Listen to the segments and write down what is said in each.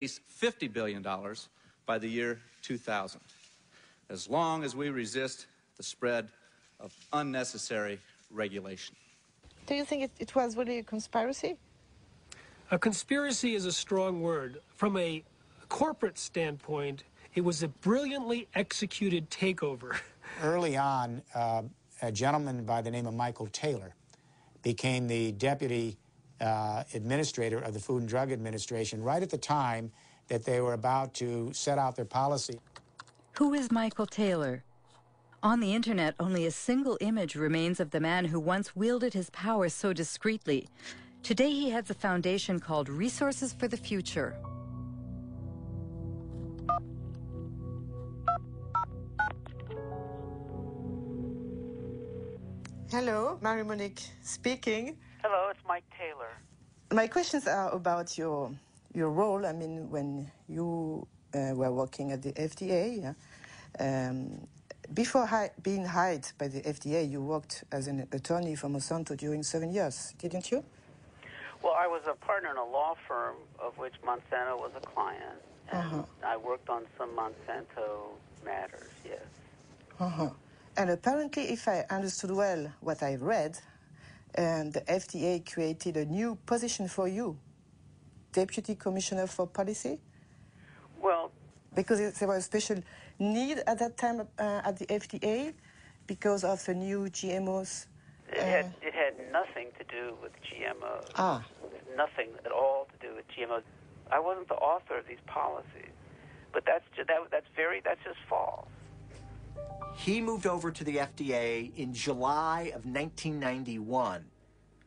least $50 billion by the year 2000, as long as we resist the spread of unnecessary regulation. Do you think it was really a conspiracy? A conspiracy is a strong word. From a corporate standpoint, it was a brilliantly executed takeover. Early on, a gentleman by the name of Michael Taylor became the deputy administrator of the Food and Drug Administration right at the time that they were about to set out their policy. Who is Michael Taylor? On the internet, only a single image remains of the man who once wielded his power so discreetly. Today he heads a foundation called Resources for the Future. Hello, Marie-Monique speaking. Hello, it's Mike Taylor. My questions are about your role. I mean, when you were working at the FDA, before being hired by the FDA, you worked as an attorney for Monsanto during 7 years, didn't you? Well, I was a partner in a law firm of which Monsanto was a client, and I worked on some Monsanto matters, yes. And apparently, if I understood well what I read, and the FDA created a new position for you, Deputy Commissioner for Policy? Well, because there was a special need at that time at the FDA because of the new GMOs? It had nothing to do with GMOs. Nothing at all to do with GMOs. I wasn't the author of these policies, but that's just false. He moved over to the FDA in July of 1991.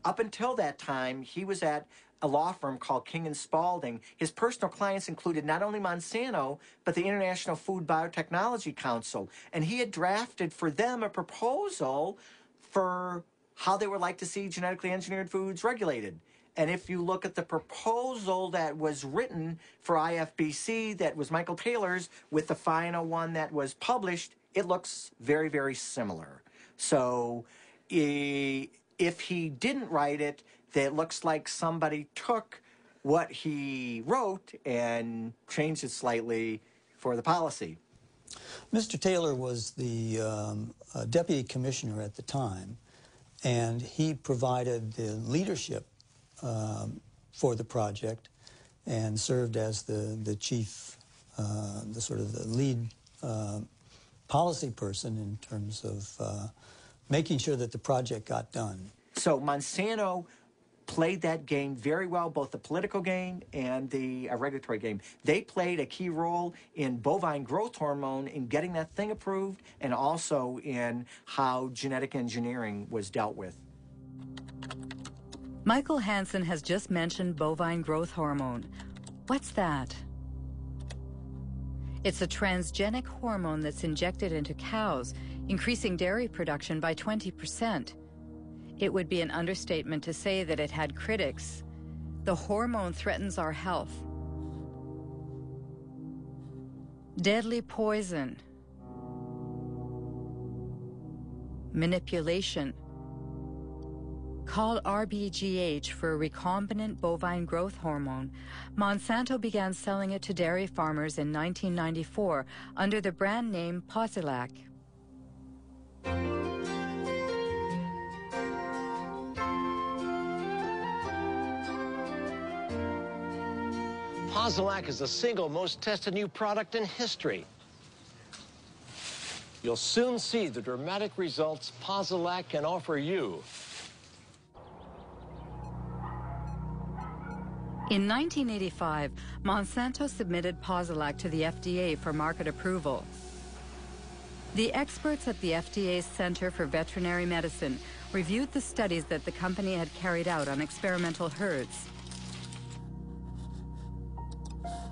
Up until that time, he was at a law firm called King & Spalding. His personal clients included not only Monsanto, but the International Food Biotechnology Council. And he had drafted for them a proposal for how they would like to see genetically engineered foods regulated. And if you look at the proposal that was written for IFBC, that was Michael Taylor's, with the final one that was published, it looks very, very similar. So if he didn't write it, it looks like somebody took what he wrote and changed it slightly for the policy. Mr. Taylor was the deputy commissioner at the time, and he provided the leadership for the project and served as the chief, the sort of the lead policy person in terms of making sure that the project got done. So Monsanto played that game very well, both the political game and the regulatory game. They played a key role in bovine growth hormone in getting that thing approved, and also in how genetic engineering was dealt with. Michael Hansen has just mentioned bovine growth hormone. What's that? It's a transgenic hormone that's injected into cows, increasing dairy production by 20%. It would be an understatement to say that it had critics. The hormone threatens our health. Deadly poison. Manipulation. Called RBGH for a recombinant bovine growth hormone, Monsanto began selling it to dairy farmers in 1994 under the brand name Posilac. Posilac is the single most tested new product in history. You'll soon see the dramatic results Posilac can offer you. In 1985, Monsanto submitted Posilac to the FDA for market approval. The experts at the FDA's Center for Veterinary Medicine reviewed the studies that the company had carried out on experimental herds.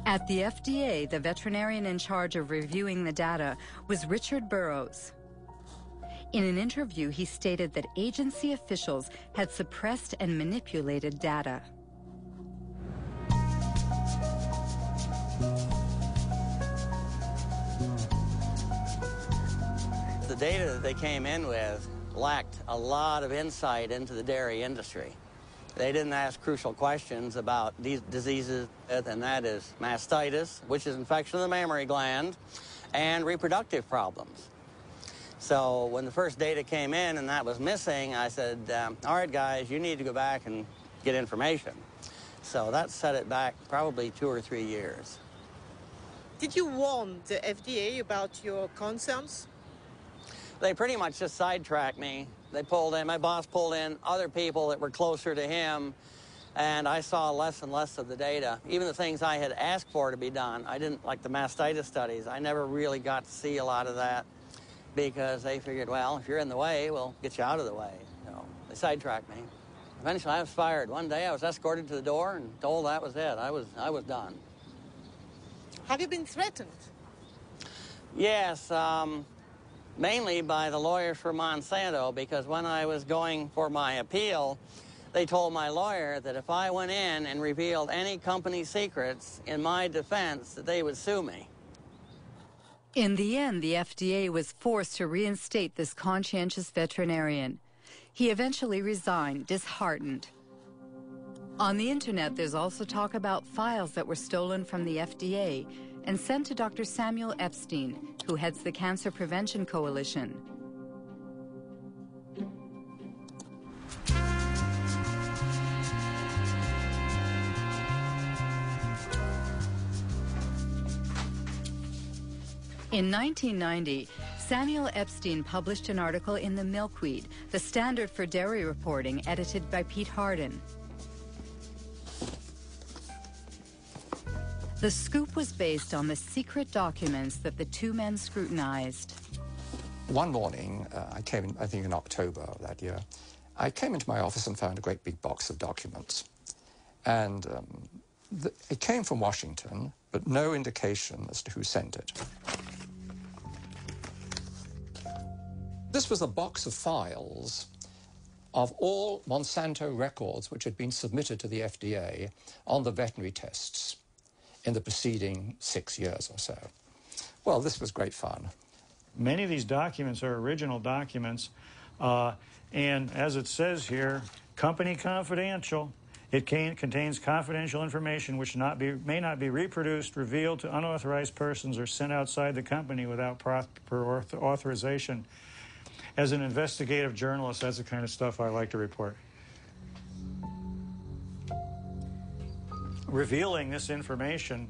At the FDA, the veterinarian in charge of reviewing the data was Richard Burrows. In an interview, he stated that agency officials had suppressed and manipulated data. The data that they came in with lacked a lot of insight into the dairy industry. They didn't ask crucial questions about these diseases, and that is mastitis, which is infection of the mammary gland, and reproductive problems. So when the first data came in and that was missing, I said, all right, guys, you need to go back and get information. So that set it back probably 2 or 3 years. Did you warn the FDA about your concerns? They pretty much just sidetracked me. They pulled in, my boss pulled in other people that were closer to him, and I saw less and less of the data. Even the things I had asked for to be done, I didn't, like the mastitis studies, I never really got to see a lot of that because they figured, well, if you're in the way, we'll get you out of the way. So they sidetracked me. Eventually I was fired. One day I was escorted to the door and told that was it. I was done. Have you been threatened? Yes, mainly by the lawyers for Monsanto, because when I was going for my appeal, they told my lawyer that if I went in and revealed any company secrets in my defense, that they would sue me. In the end, the FDA was forced to reinstate this conscientious veterinarian. He eventually resigned, disheartened. On the internet, there's also talk about files that were stolen from the FDA and sent to Dr. Samuel Epstein, who heads the Cancer Prevention Coalition. In 1990, Samuel Epstein published an article in the Milkweed, the standard for dairy reporting, edited by Pete Hardin. The scoop was based on the secret documents that the two men scrutinized. One morning, I came in, I think in October of that year, I came into my office and found a great big box of documents. And it came from Washington, but no indication as to who sent it. This was a box of files of all Monsanto records which had been submitted to the FDA on the veterinary tests in the preceding 6 years or so. Well, this was great fun. Many of these documents are original documents, and as it says here, company confidential. It contains confidential information which may not be reproduced, revealed to unauthorized persons, or sent outside the company without proper authorization. As an investigative journalist, that's the kind of stuff I like to report. Revealing this information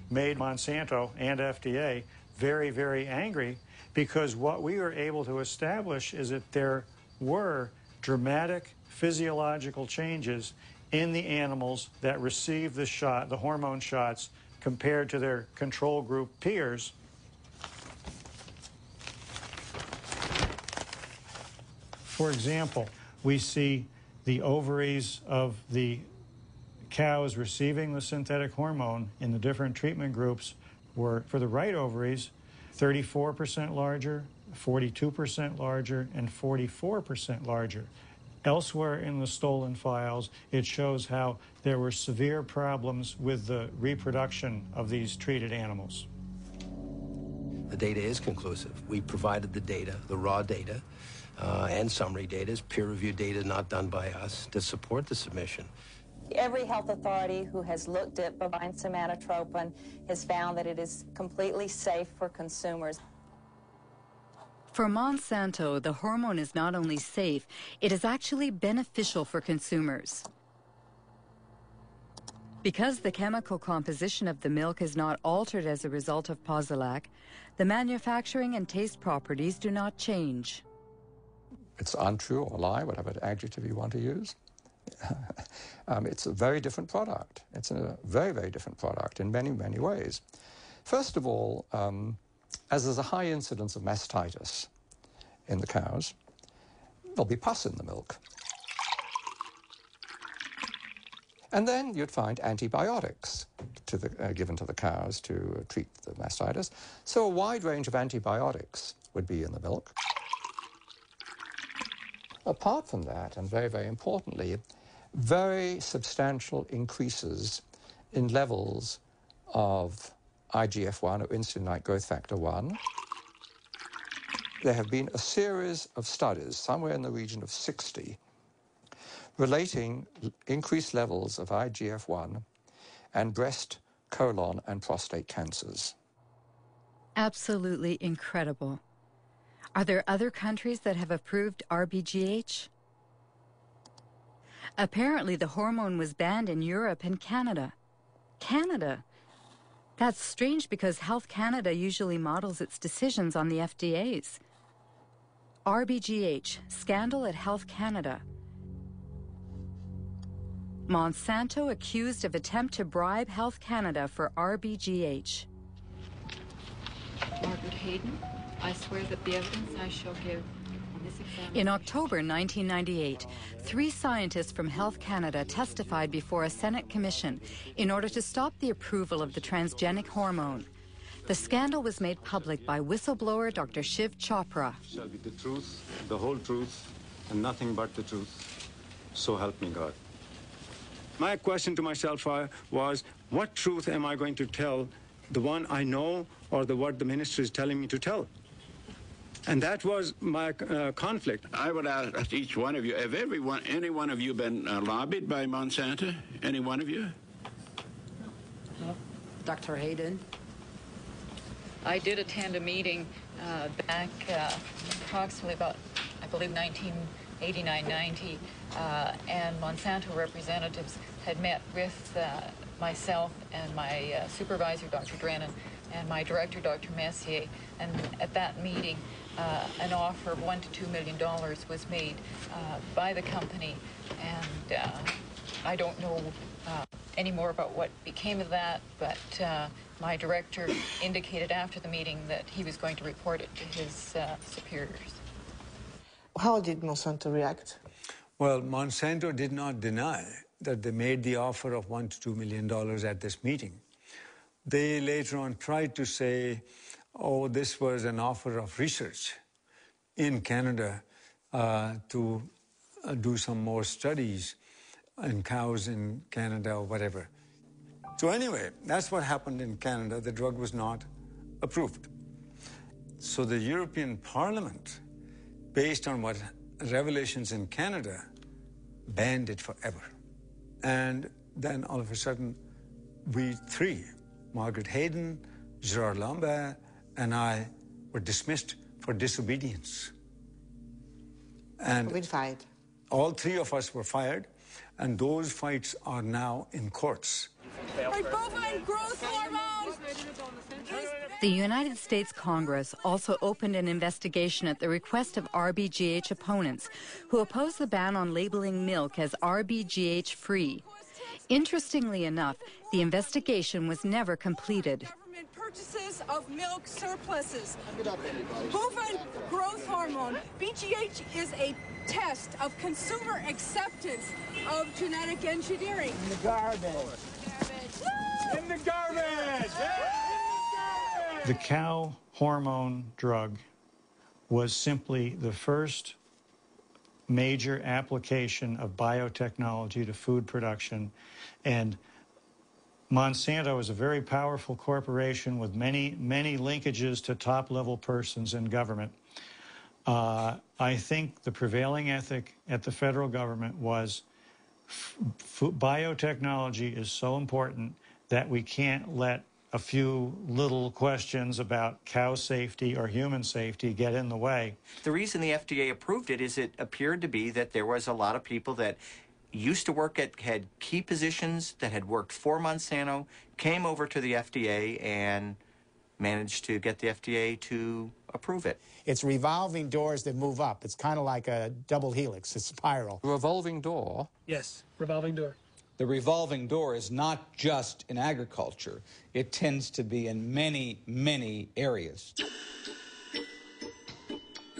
made Monsanto and FDA very, very angry, because what we were able to establish is that there were dramatic physiological changes in the animals that received the shot, the hormone shots, compared to their control group peers. For example, we see the ovaries of the cows receiving the synthetic hormone in the different treatment groups were, for the right ovaries, 34% larger, 42% larger, and 44% larger. Elsewhere in the stolen files, it shows how there were severe problems with the reproduction of these treated animals. The data is conclusive. We provided the data, the raw data, and summary data, is peer-reviewed data not done by us, to support the submission. Every health authority who has looked at bovine somatotropin has found that it is completely safe for consumers. For Monsanto, the hormone is not only safe, it is actually beneficial for consumers. Because the chemical composition of the milk is not altered as a result of Posilac, the manufacturing and taste properties do not change. It's untrue or lie, whatever adjective you want to use. It's a very different product. It's a very, very different product in many, many ways. First of all, as there's a high incidence of mastitis in the cows, there'll be pus in the milk. And then you'd find antibiotics given to the cows to treat the mastitis. So a wide range of antibiotics would be in the milk. Apart from that, and very, very importantly, very substantial increases in levels of IGF-1, or insulin-like growth factor 1. There have been a series of studies, somewhere in the region of 60, relating increased levels of IGF-1 and breast, colon, and prostate cancers. Absolutely incredible. Are there other countries that have approved RBGH? Apparently, the hormone was banned in Europe and Canada. Canada? That's strange because Health Canada usually models its decisions on the FDA's. RBGH, scandal at Health Canada. Monsanto accused of attempt to bribe Health Canada for RBGH. Margaret Hayden, I swear that the evidence I shall give on this examination... In October 1998, 3 scientists from Health Canada testified before a Senate commission in order to stop the approval of the transgenic hormone. The scandal was made public by whistleblower Dr. Shiv Chopra. Shall be the truth, the whole truth, and nothing but the truth. So help me God. My question to myself was, what truth am I going to tell? The one I know or what the minister is telling me to tell? And that was my conflict. I would ask each one of you, have any one of you been lobbied by Monsanto? Any one of you? No. Dr. Hayden? I did attend a meeting back approximately about, I believe, 1989-90, and Monsanto representatives had met with myself and my supervisor, Dr. Dragan, and my director, Dr. Messier, and at that meeting, an offer of $1 to $2 million was made by the company, and I don't know any more about what became of that, but my director indicated after the meeting that he was going to report it to his superiors. How did Monsanto react? Well, Monsanto did not deny that they made the offer of $1 to $2 million at this meeting. They later on tried to say, oh, this was an offer of research in Canada to do some more studies in cows in Canada or whatever. So anyway, that's what happened in Canada. The drug was not approved. So the European Parliament, based on what revelations in Canada, banned it forever. And then all of a sudden, we 3, Margaret Hayden, Gerard Lambert, and I, were dismissed for disobedience. And we fired. All 3 of us were fired, and those fights are now in courts. The United States Congress also opened an investigation at the request of RBGH opponents who opposed the ban on labeling milk as RBGH-free. Interestingly enough, the investigation was never completed. Purchases of milk surpluses. Bovine growth hormone, BGH, is a test of consumer acceptance of genetic engineering. In the garbage. In the garbage! The cow hormone drug was simply the first major application of biotechnology to food production, and Monsanto is a very powerful corporation with many, many linkages to top-level persons in government. I think the prevailing ethic at the federal government was biotechnology is so important that we can't let a few little questions about cow safety or human safety get in the way. The reason the FDA approved it is it appeared to be that there was a lot of people that used to work had key positions that had worked for Monsanto, came over to the FDA and managed to get the FDA to approve it. It's revolving doors that move up. It's kind of like a double helix, a spiral. Revolving door? Yes, revolving door. The revolving door is not just in agriculture. It tends to be in many, many areas.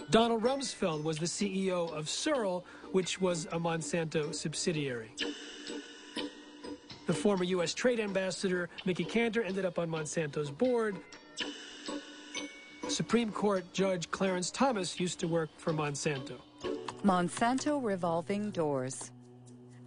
Donald Rumsfeld was the CEO of Searle, which was a Monsanto subsidiary. The former U.S. Trade Ambassador, Mickey Cantor, ended up on Monsanto's board. Supreme Court Judge Clarence Thomas used to work for Monsanto. Monsanto revolving doors.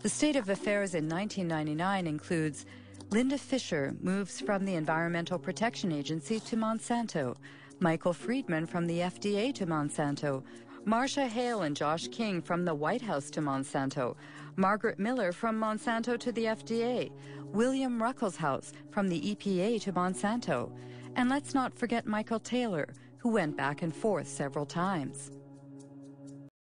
The state of affairs in 1999 includes Linda Fisher moves from the Environmental Protection Agency to Monsanto, Michael Friedman from the FDA to Monsanto, Marcia Hale and Josh King from the White House to Monsanto, Margaret Miller from Monsanto to the FDA, William Ruckelshaus from the EPA to Monsanto, and let's not forget Michael Taylor, who went back and forth several times.